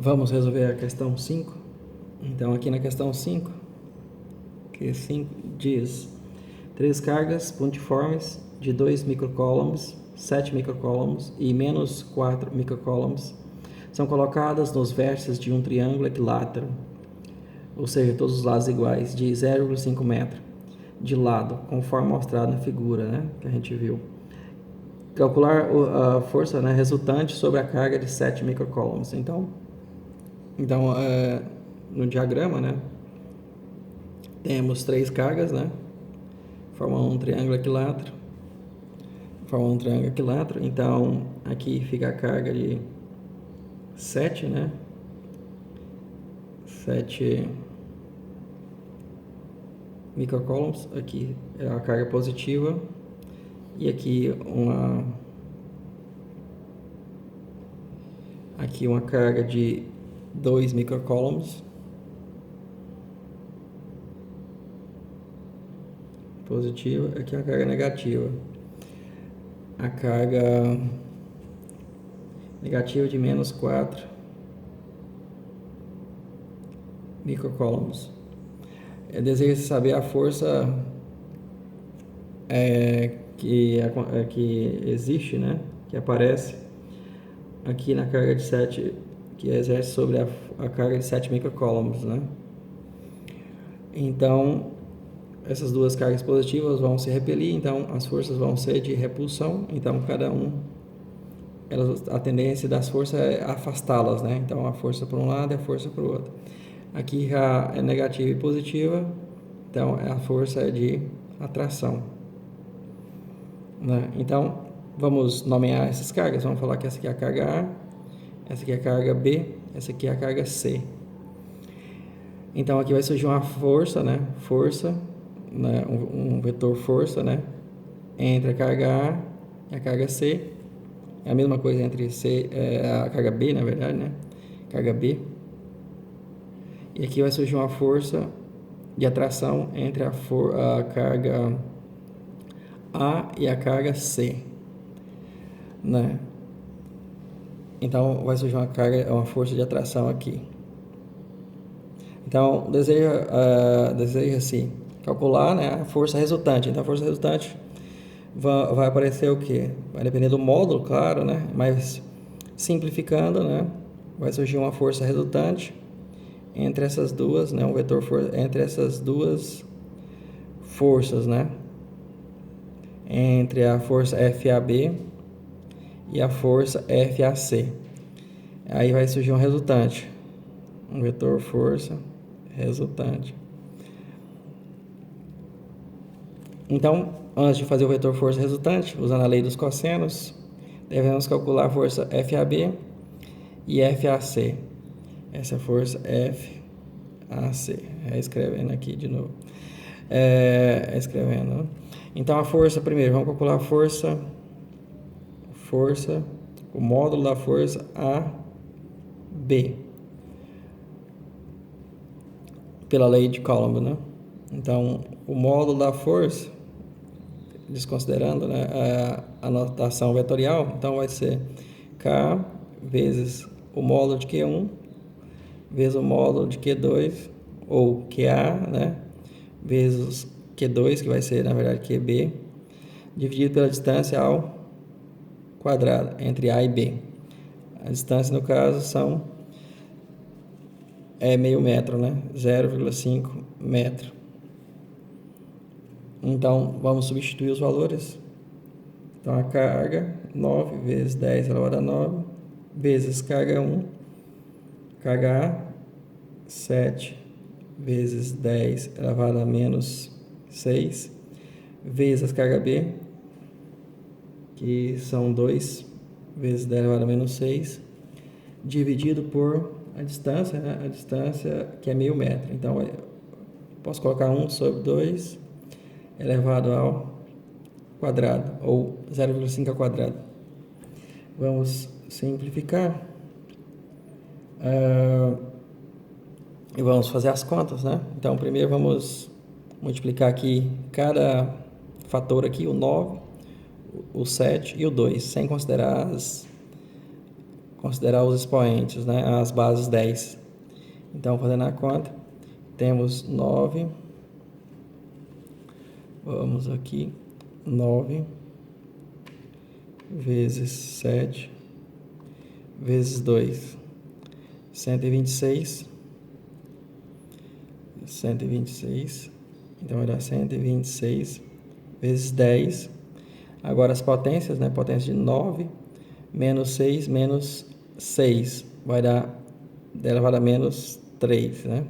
Vamos resolver a questão 5. Então, aqui na questão 5, que 5 diz: 3 cargas pontiformes de 2 microcoulombs, 7 microcoulombs e menos 4 microcoulombs são colocadas nos vértices de um triângulo equilátero, ou seja, todos os lados iguais, de 0,5 metro de lado, conforme mostrado na figura, né, que a gente viu. Calcular a força, né, resultante sobre a carga de 7 microcoulombs. Então no diagrama, né, temos 3 cargas, né, formam um triângulo equilátero. Então, aqui fica a carga de 7, né, 7 microcoulombs. Aqui é a carga positiva. E aqui uma carga de 2 microcoulombs positiva, aqui uma carga negativa. A carga negativa de menos 4 microcoulombs. Deseja saber a força que existe, né, que aparece aqui na carga de 7, que exerce sobre a carga de 7 microcoulombs, né? Então, essas duas cargas positivas vão se repelir, então as forças vão ser de repulsão. Então, a tendência das forças é afastá-las, né? Então, a força para um lado e a força para o outro. Aqui já é negativa e positiva, então a força é de atração, né? Então, vamos nomear essas cargas. Vamos falar que essa aqui é a carga A, essa aqui é a carga B, essa aqui é a carga C. Então, aqui vai surgir uma força, né? Um vetor força, né? Entre a carga A e a carga C. É a mesma coisa entre a carga B, na verdade, né? Carga B. E aqui vai surgir uma força de atração entre a carga A e a carga C, né? Então, vai surgir uma força de atração aqui. Então, deseja-se calcular, né, a força resultante. Então, a força resultante vai aparecer o quê? Vai depender do módulo, claro, né? Mas, simplificando, né, vai surgir uma força resultante entre essas duas, né, um vetor entre essas duas forças, né? Entre a força FAB e a força FAC. Aí vai surgir um resultante, um vetor força resultante. Então, antes de fazer o vetor força resultante, usando a lei dos cossenos, devemos calcular a força FAB e FAC. Essa força FAC. Escrevendo aqui de novo. Escrevendo. Então, a força, primeiro, vamos calcular a força, o módulo da força AB, pela lei de Coulomb, né? Então, o módulo da força, desconsiderando, né, a notação vetorial, então vai ser K vezes o módulo de Q1 vezes o módulo de Q2, ou QA, né, vezes Q2, que vai ser, na verdade, QB, dividido pela distância ao quadrado, entre A e B. A distância, no caso, é meio metro, né, 0,5 metro. Então, vamos substituir os valores. Então, a carga, 9 vezes 10 elevado a 9, vezes carga 1, carga A, 7 vezes 10 elevado a menos 6, vezes carga B, que são 2 vezes 10 elevado a menos 6, dividido por a distância, né? A distância que é meio metro. Então, posso colocar 1 sobre 2 elevado ao quadrado, ou 0,5 ao quadrado. Vamos simplificar. E vamos fazer as contas, né? Então, primeiro vamos multiplicar aqui cada fator aqui, o 9, o 7 e o 2, sem considerar considerar os expoentes, né, as bases 10. Então, fazendo a conta, temos 9, vamos aqui, 9 vezes 7 vezes 2, 126, 126, então vai dar 126 vezes 10. Agora as potências, né, potência de 9 menos 6 menos 6, vai dar 10 elevado a menos 3, né,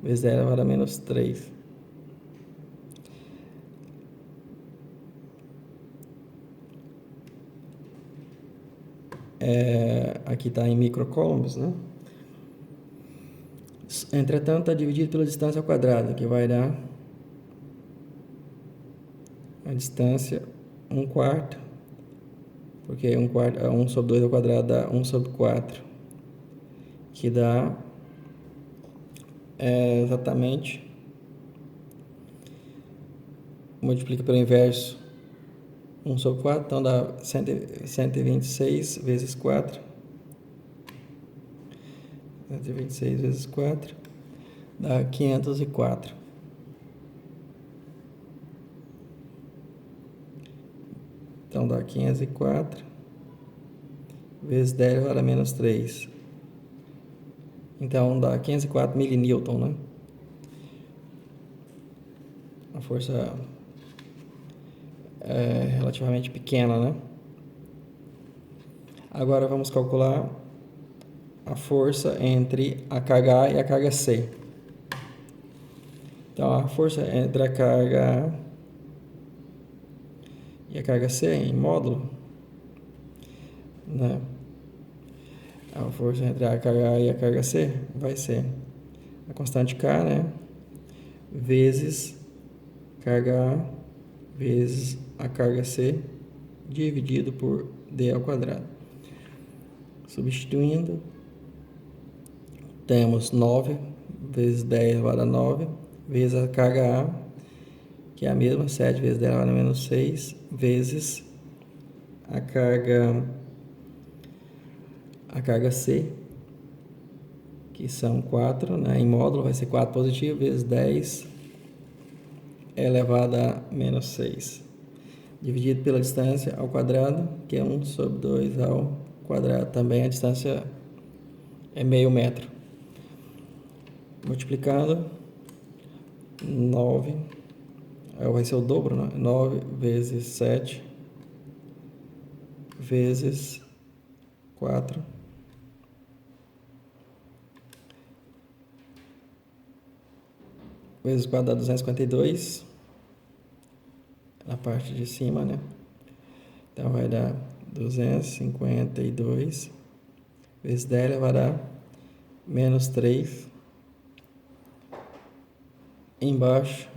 vezes 10 elevado a menos 3. Aqui está em microcoulombs, né? Entretanto, está dividido pela distância ao quadrado, que vai dar a distância 1/4, porque 1/4, 1 sobre 2 ao quadrado dá 1 sobre 4, que dá exatamente, multiplica pelo inverso, 1 sobre 4, então dá 126 vezes 4, 126 vezes 4, dá 504. Então dá 504 vezes 10 elevado a menos 3. Então dá 504 milinewton, né? Uma força relativamente pequena, né? Agora vamos calcular a força entre a carga A e a carga C. Então a força entre a carga A e a carga C em módulo, né? A força entre a carga A e a carga C vai ser a constante K, né, vezes carga A vezes a carga C dividido por D ao quadrado. Substituindo, temos 9 vezes 10 elevado a 9 vezes a carga A, que é a mesma, 7 vezes 10 elevado a menos 6, vezes a carga C, que são 4, né? Em módulo vai ser 4 positivo, vezes 10 elevado a menos 6, dividido pela distância ao quadrado, que é 1 sobre 2 ao quadrado. Também a distância é meio metro. Multiplicando, 9, vai ser o dobro, né? 9 vezes 7 vezes 4 vezes 4 dá 252 na parte de cima, né? Então vai dar 252 vezes 10 elevado a menos 3. Embaixo,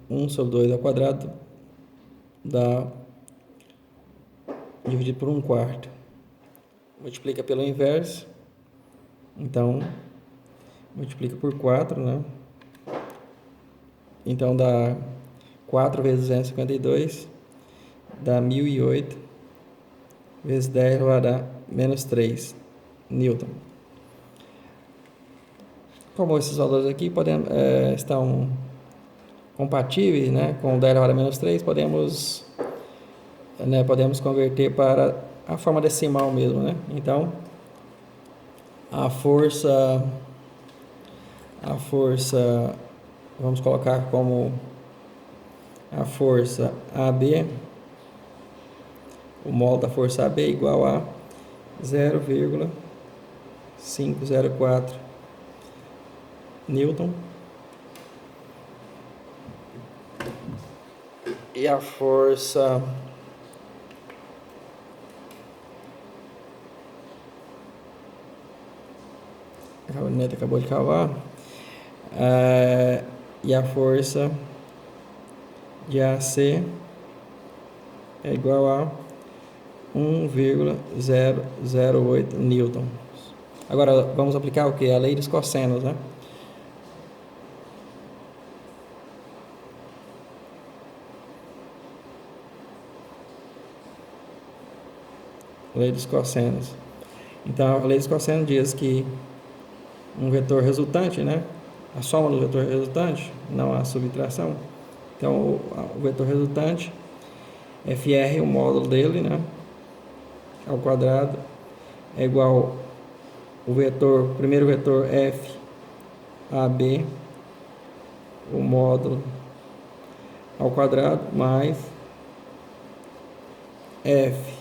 1 sobre 2 ao quadrado dá dividido por 1/4. Multiplica pelo inverso, então multiplica por 4, né? Então dá 4 vezes 252, dá 1008 vezes 10 vai dar menos 3 Newton. Como esses valores aqui estão compatíveis, né, com 10 elevado a menos 3, podemos converter para a forma decimal mesmo, né? Então, a força, vamos colocar como a força AB, o mol da força AB é igual a 0,504 Newton. E a força a caneta acabou de cavar, e a força de AC é igual a 1,008 Newton. Agora vamos aplicar o que? A lei dos cossenos, né? Lei dos cossenos. Então, a lei dos cossenos diz que um vetor resultante, né? A soma do vetor resultante, não a subtração. Então, o vetor resultante, FR, o módulo dele, né? Ao quadrado, é igual o primeiro vetor F, AB, o módulo ao quadrado, mais F,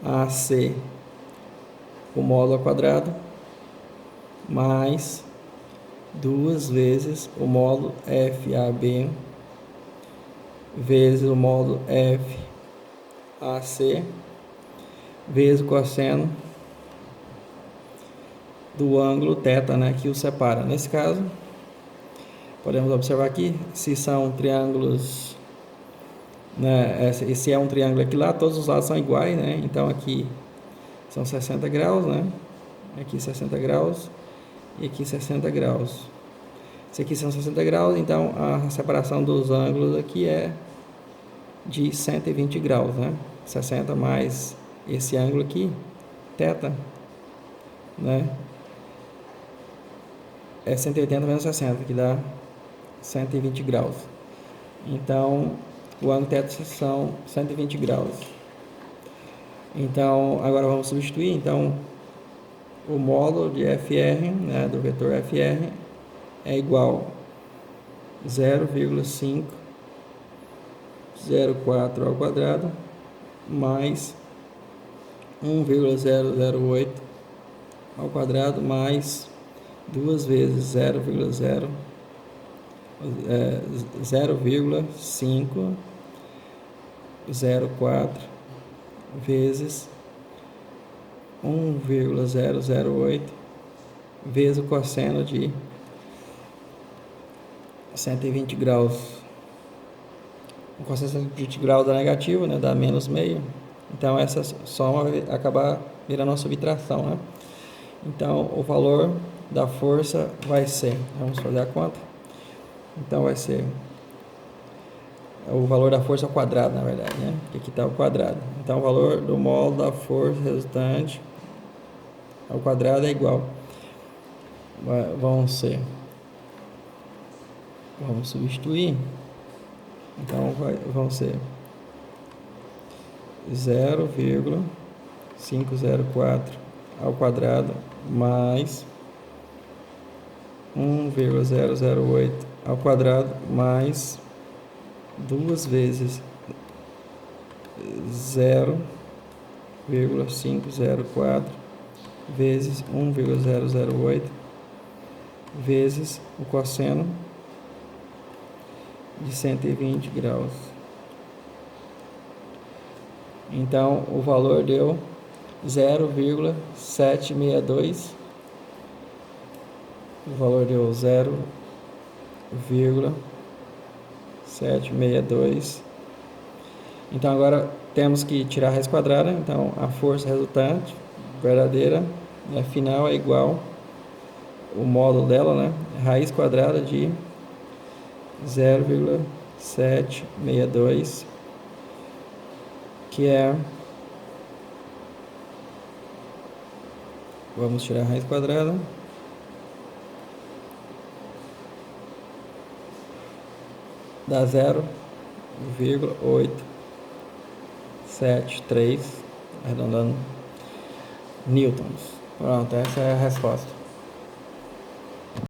AC, o módulo ao quadrado, mais 2 vezes o módulo FAB, vezes o módulo FAC, vezes o cosseno do ângulo θ, né, que o separa. Nesse caso, podemos observar aqui, se são triângulos, né, se é um triângulo aqui lá, todos os lados são iguais, né, então aqui são 60 graus, né, aqui 60 graus e aqui 60 graus. Se aqui são 60 graus, então a separação dos ângulos aqui é de 120 graus, né, 60 mais esse ângulo aqui, θ, né, é 180 menos 60, que dá 120 graus. Então, o ângulo θ são 120 graus. Então, agora vamos substituir. Então, o módulo de FR, né, do vetor FR, é igual a 0,504 ao quadrado mais 1,008 ao quadrado mais 2 vezes 0,504 vezes 1,008 vezes o cosseno de 120 graus. O cosseno de 120 graus dá negativo, né? Dá menos meio. Então essa soma vai acabar virando uma subtração, né? Então o valor da força vai ser, vamos fazer a conta. Então vai ser o valor da força ao quadrado, na verdade, né? Porque aqui está o quadrado. Então o valor do módulo da força resultante ao quadrado é igual. Vamos substituir. Então vão ser 0,504 ao quadrado mais 1,008 ao quadrado mais 2 vezes 0,504 vezes 1,008 vezes o cosseno de 120 graus. Então o valor deu 0,762. O valor deu 0,762. Então agora temos que tirar a raiz quadrada. Então a força resultante verdadeira, né, final, é igual o módulo dela, né, raiz quadrada de 0,762, que é, vamos tirar a raiz quadrada, dá 0,873, arredondando, newtons. Pronto, essa é a resposta.